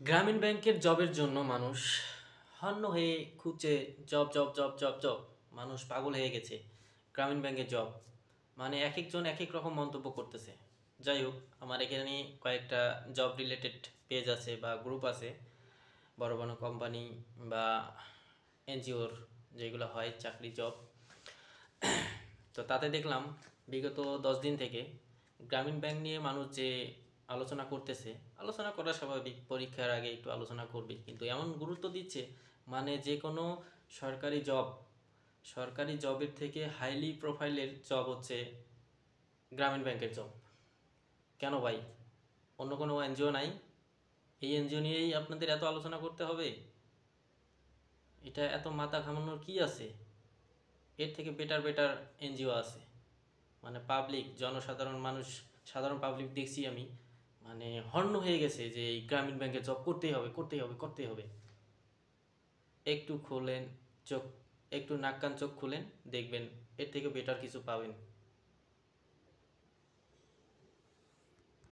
গ্রামীণ ব্যাংকের জবের জন্য মানুষ হন্য হয়ে খুঁজছে। Job job job job job, মানুষ পাগল হয়ে গেছে। গ্রামীণ ব্যাংকের জব মানে এক একজন এক এক রকম মন্তব্য করতেছে। যাই হোক, আমার এখানে কয়েকটা জব রিলেটেড পেজ আছে বা গ্রুপ আছে, বড় বড় কোম্পানি বা এনজিওর যেগুলো হয় চাকরি জব। তো তাতে দেখলাম বিগত 10 দিন থেকে গ্রামীণ ব্যাংক নিয়ে মানুষ যে আলোচনা করতেছে, আলোচনা করা স্বাভাবিক, পরীক্ষার আগে একটু আলোচনা করবে, কিন্তু এমন গুরুত্ব দিচ্ছে মানে যে কোনো সরকারি জব, সরকারি জবের থেকে হাইলি প্রোফাইলের জব হচ্ছে গ্রামীণ ব্যাংকের জব। কেন ভাই? অন্য কোনো এনজিও নাই? এই এনজিও নিয়েই আপনাদের এত আলোচনা করতে হবে? এটা এত মাথা ঘামানোর কি আছে? এর থেকে বেটার বেটার এনজিও আছে। মানে পাবলিক, জনসাধারণ মানুষ, সাধারণ পাবলিক দেখছি আমি, মানে হন্য হয়ে গেছে যে এই গ্রামীণ ব্যাংকে জব করতেই হবে করতেই হবে করতেই হবে। একটু খোলেন চোখ, একটু নাক কান চোখ খুলেন, দেখবেন এর থেকে বেটার কিছু পাবেন।